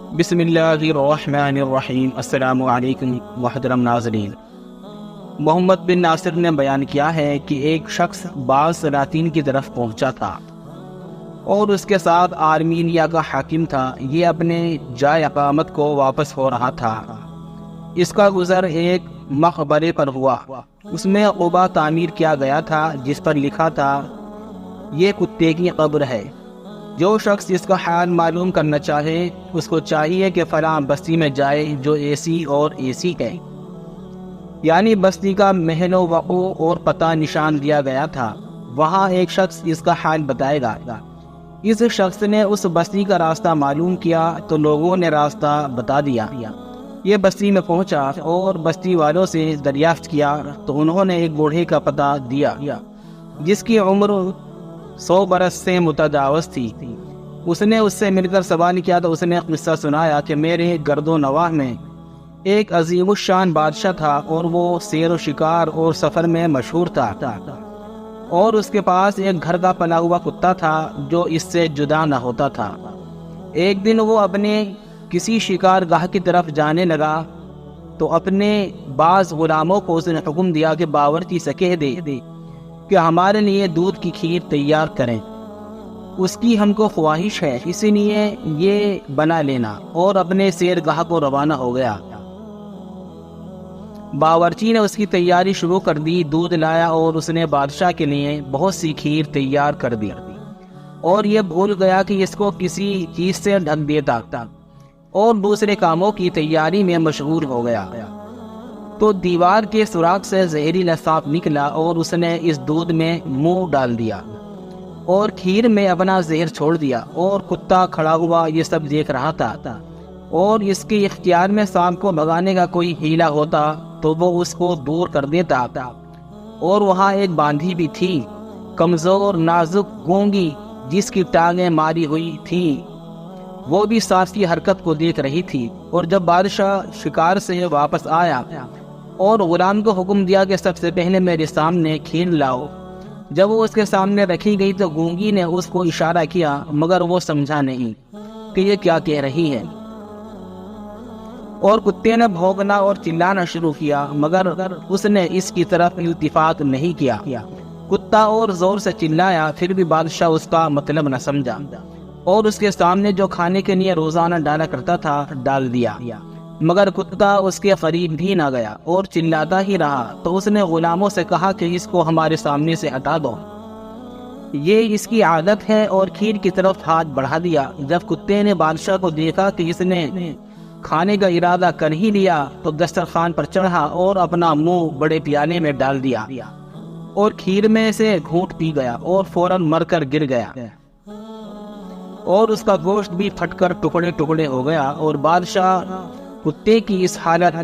بسم اللہ الرحمن الرحیم۔ السلام علیکم محترم ناظرین۔ محمد بن ناصر نے بیان کیا ہے کہ ایک شخص بعض سلاطین کی طرف پہنچا تھا اور اس کے ساتھ آرمینیا کا حاکم تھا۔ یہ اپنے جائے اقامت کو واپس ہو رہا تھا۔ اس کا گزر ایک مقبرے پر ہوا۔ اس میں قبہ تعمیر کیا گیا تھا جس پر لکھا تھا یہ کتے کی قبر ہے۔ جو شخص اس کا حال معلوم کرنا چاہے اس کو چاہیے کہ فلاں بستی میں جائے جو ایسی اور ایسی ہے، یعنی بستی کا محل و وقوع اور پتہ نشان دیا گیا تھا۔ وہاں ایک شخص اس کا حال بتائے گا۔ اس شخص نے اس بستی کا راستہ معلوم کیا تو لوگوں نے راستہ بتا دیا۔ یہ بستی میں پہنچا اور بستی والوں سے دریافت کیا تو انہوں نے ایک بوڑھے کا پتہ دیا جس کی عمر 100 برس سے متجاوز تھی۔ اس نے اس سے مل کر سوال کیا تو اس نے قصہ سنایا کہ میرے گرد و نواح میں ایک عظیم الشان بادشاہ تھا اور وہ سیر و شکار اور سفر میں مشہور تھا، اور اس کے پاس ایک گھر کا پلا ہوا کتا تھا جو اس سے جدا نہ ہوتا تھا۔ ایک دن وہ اپنے کسی شکار گاہ کی طرف جانے لگا تو اپنے بعض غلاموں کو اس نے حکم دیا کہ باورچی سے کہہ دے کہ ہمارے لیے دودھ کی کھیر تیار کریں، اس کی ہم کو خواہش ہے، اسی لیے یہ بنا لینا، اور اپنے سیر گاہ کو روانہ ہو گیا۔ باورچی نے اس کی تیاری شروع کر دی، دودھ لایا اور اس نے بادشاہ کے لیے بہت سی کھیر تیار کر دی، اور یہ بھول گیا کہ اس کو کسی چیز سے ڈھک دیتا اور دوسرے کاموں کی تیاری میں مشغول ہو گیا۔ تو دیوار کے سوراخ سے زہریلا سانپ نکلا اور اس نے اس دودھ میں منہ ڈال دیا اور کھیر میں اپنا زہر چھوڑ دیا، اور کتا کھڑا ہوا یہ سب دیکھ رہا تھا، اور اس کے اختیار میں سانپ کو بھگانے کا کوئی ہیلا ہوتا تو وہ اس کو دور کر دیتا۔ اور وہاں ایک باندھی بھی تھی، کمزور نازک گونگی، جس کی ٹانگیں ماری ہوئی تھیں، وہ بھی سانپ کی حرکت کو دیکھ رہی تھی۔ اور جب بادشاہ شکار سے واپس آیا اور غلام کو حکم دیا کہ سب سے پہلے میرے سامنے کھیر لاؤ، جب وہ اس کے سامنے رکھی گئی تو گونگی نے اس کو اشارہ کیا مگر وہ سمجھا نہیں کہ یہ کیا کہہ رہی ہے، اور کتے نے بھونکنا اور چلانا شروع کیا مگر اس نے اس کی طرف التفات نہیں کیا۔ کتا اور زور سے چلایا، پھر بھی بادشاہ اس کا مطلب نہ سمجھا اور اس کے سامنے جو کھانے کے لیے روزانہ ڈالا کرتا تھا ڈال دیا، مگر کتا اس کے قریب بھی نہ گیا اور چلاتا ہی رہا۔ تو اس نے غلاموں سے کہا کہ اس کو ہمارے سامنے سے ہٹا دو، یہ اس کی عادت ہے، اور کھیر کی طرف ہاتھ بڑھا دیا۔ جب کتے نے بادشاہ کو دیکھا کہ اس نے کھانے کا ارادہ کر ہی لیا تو دسترخوان پر چڑھا اور اپنا منہ بڑے پیالے میں ڈال دیا اور کھیر میں سے گھونٹ پی گیا اور فوراً مر کر گر گیا، اور اس کا گوشت بھی پھٹ کر ٹکڑے ٹکڑے ہو گیا۔ اور بادشاہ کتے کی اس حالت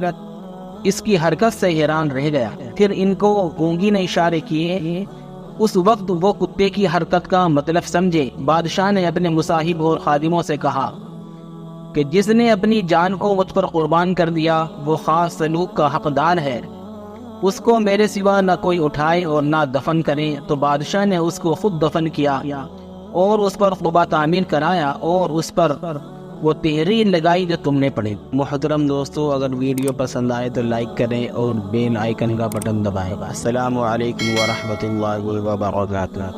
اس کی حرکت سے حیران رہ گیا۔ پھر ان کو گونگی نے اشارے کیے، اس وقت وہ کتے کی حرکت کا مطلب سمجھے۔ بادشاہ نے اپنے مصاحب اور خادموں سے کہا کہ جس نے اپنی جان کو مجھ پر قربان کر دیا وہ خاص سلوک کا حقدار ہے، اس کو میرے سوا نہ کوئی اٹھائے اور نہ دفن کرے۔ تو بادشاہ نے اس کو خود دفن کیا اور اس پر قبہ تعمیر کرایا اور اس پر وہ تحریر لگائی جو تم نے پڑھی۔ محترم دوستو، اگر ویڈیو پسند آئے تو لائک کریں اور بیل آئیکن کا بٹن دبائیں۔ السلام علیکم ورحمۃ اللہ وبرکاتہ۔